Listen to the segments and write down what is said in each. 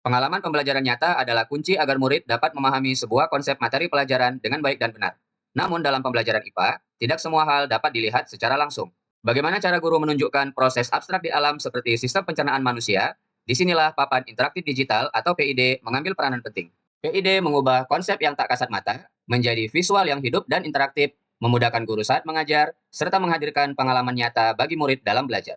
Pengalaman pembelajaran nyata adalah kunci agar murid dapat memahami sebuah konsep materi pelajaran dengan baik dan benar. Namun dalam pembelajaran IPA, tidak semua hal dapat dilihat secara langsung. Bagaimana cara guru menunjukkan proses abstrak di alam seperti sistem pencernaan manusia? Disinilah papan interaktif digital atau PID mengambil peranan penting. PID mengubah konsep yang tak kasat mata menjadi visual yang hidup dan interaktif, memudahkan guru saat mengajar, serta menghadirkan pengalaman nyata bagi murid dalam belajar.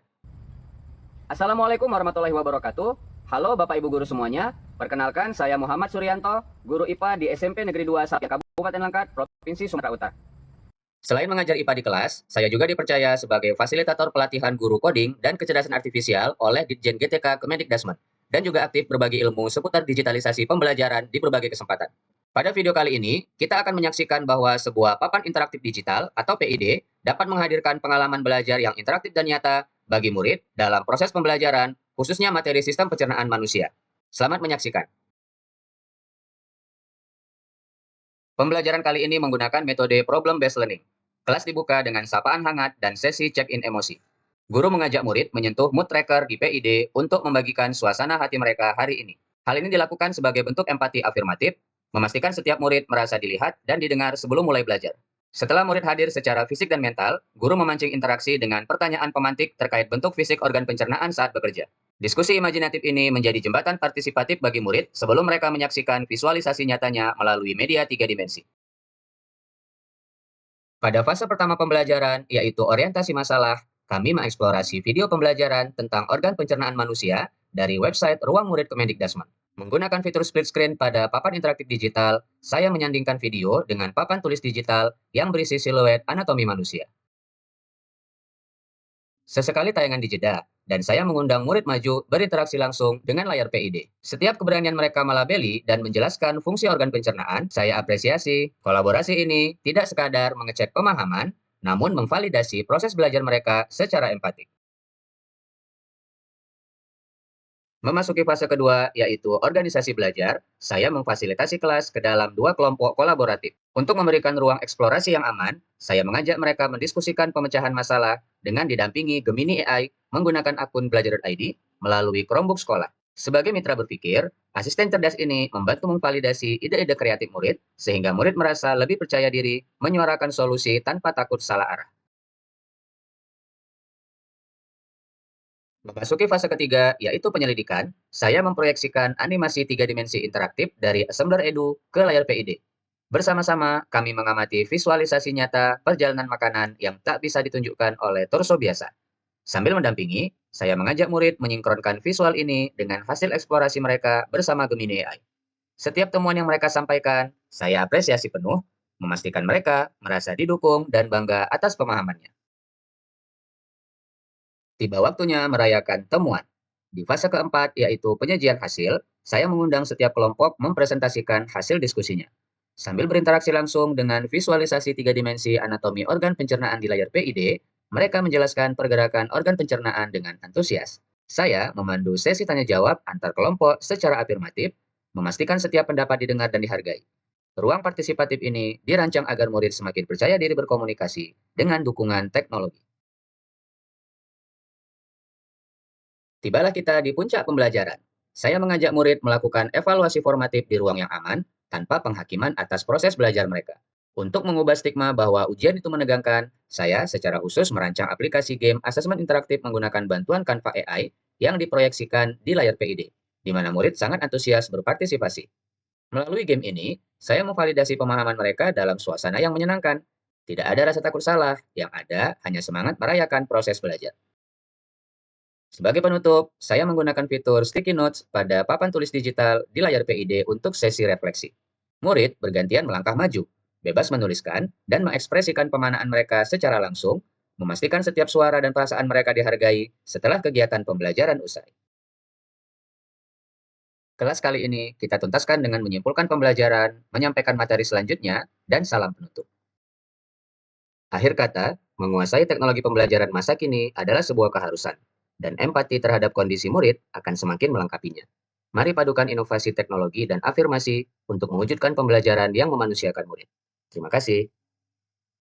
Assalamualaikum warahmatullahi wabarakatuh. Halo Bapak Ibu guru semuanya. Perkenalkan saya Muhammad Suryanto, guru IPA di SMP Negeri 2 Sapir Kabupaten Langkat, Provinsi Sumatera Utara. Selain mengajar IPA di kelas, saya juga dipercaya sebagai fasilitator pelatihan guru coding dan kecerdasan artifisial oleh Ditjen GTK Kemendikbudristek dan juga aktif berbagi ilmu seputar digitalisasi pembelajaran di berbagai kesempatan. Pada video kali ini, kita akan menyaksikan bahwa sebuah papan interaktif digital atau PID dapat menghadirkan pengalaman belajar yang interaktif dan nyata bagi murid dalam proses pembelajaran, khususnya materi sistem pencernaan manusia. Selamat menyaksikan. Pembelajaran kali ini menggunakan metode problem-based learning. Kelas dibuka dengan sapaan hangat dan sesi check-in emosi. Guru mengajak murid menyentuh mood tracker di PID untuk membagikan suasana hati mereka hari ini. Hal ini dilakukan sebagai bentuk empati afirmatif, memastikan setiap murid merasa dilihat dan didengar sebelum mulai belajar. Setelah murid hadir secara fisik dan mental, guru memancing interaksi dengan pertanyaan pemantik terkait bentuk fisik organ pencernaan saat bekerja. Diskusi imajinatif ini menjadi jembatan partisipatif bagi murid sebelum mereka menyaksikan visualisasi nyatanya melalui media 3 dimensi. Pada fase pertama pembelajaran, yaitu orientasi masalah, kami mengeksplorasi video pembelajaran tentang organ pencernaan manusia dari website Ruang Murid Kemendikbudristek. Menggunakan fitur split screen pada papan interaktif digital, saya menyandingkan video dengan papan tulis digital yang berisi siluet anatomi manusia. Sesekali tayangan dijeda, dan saya mengundang murid maju berinteraksi langsung dengan layar PID. Setiap keberanian mereka melabeli dan menjelaskan fungsi organ pencernaan, saya apresiasi. Kolaborasi ini tidak sekadar mengecek pemahaman, namun memvalidasi proses belajar mereka secara empatik. Memasuki fase kedua, yaitu organisasi belajar, saya memfasilitasi kelas ke dalam 2 kelompok kolaboratif. Untuk memberikan ruang eksplorasi yang aman, saya mengajak mereka mendiskusikan pemecahan masalah dengan didampingi Gemini AI menggunakan akun Belajar.id melalui Chromebook sekolah. Sebagai mitra berpikir, asisten cerdas ini membantu memvalidasi ide-ide kreatif murid, sehingga murid merasa lebih percaya diri menyuarakan solusi tanpa takut salah arah. Memasuki fase ketiga, yaitu penyelidikan, saya memproyeksikan animasi 3 dimensi interaktif dari Assembler Edu ke layar PID. Bersama-sama, kami mengamati visualisasi nyata perjalanan makanan yang tak bisa ditunjukkan oleh torso biasa. Sambil mendampingi, saya mengajak murid menyinkronkan visual ini dengan hasil eksplorasi mereka bersama Gemini AI. Setiap temuan yang mereka sampaikan, saya apresiasi penuh, memastikan mereka merasa didukung dan bangga atas pemahamannya. Tiba waktunya merayakan temuan. Di fase keempat, yaitu penyajian hasil, saya mengundang setiap kelompok mempresentasikan hasil diskusinya. Sambil berinteraksi langsung dengan visualisasi 3 dimensi anatomi organ pencernaan di layar PID, mereka menjelaskan pergerakan organ pencernaan dengan antusias. Saya memandu sesi tanya-jawab antar kelompok secara afirmatif, memastikan setiap pendapat didengar dan dihargai. Ruang partisipatif ini dirancang agar murid semakin percaya diri berkomunikasi dengan dukungan teknologi. Tibalah kita di puncak pembelajaran. Saya mengajak murid melakukan evaluasi formatif di ruang yang aman tanpa penghakiman atas proses belajar mereka. Untuk mengubah stigma bahwa ujian itu menegangkan, saya secara khusus merancang aplikasi game asesmen interaktif menggunakan bantuan Canva AI yang diproyeksikan di layar PID, di mana murid sangat antusias berpartisipasi. Melalui game ini, saya memvalidasi pemahaman mereka dalam suasana yang menyenangkan. Tidak ada rasa takut salah, yang ada hanya semangat merayakan proses belajar. Sebagai penutup, saya menggunakan fitur Sticky Notes pada papan tulis digital di layar PID untuk sesi refleksi. Murid bergantian melangkah maju, bebas menuliskan dan mengekspresikan pemanaan mereka secara langsung, memastikan setiap suara dan perasaan mereka dihargai setelah kegiatan pembelajaran usai. Kelas kali ini kita tuntaskan dengan menyimpulkan pembelajaran, menyampaikan materi selanjutnya, dan salam penutup. Akhir kata, menguasai teknologi pembelajaran masa kini adalah sebuah keharusan, dan empati terhadap kondisi murid akan semakin melengkapinya. Mari padukan inovasi teknologi dan afirmasi untuk mewujudkan pembelajaran yang memanusiakan murid. Terima kasih.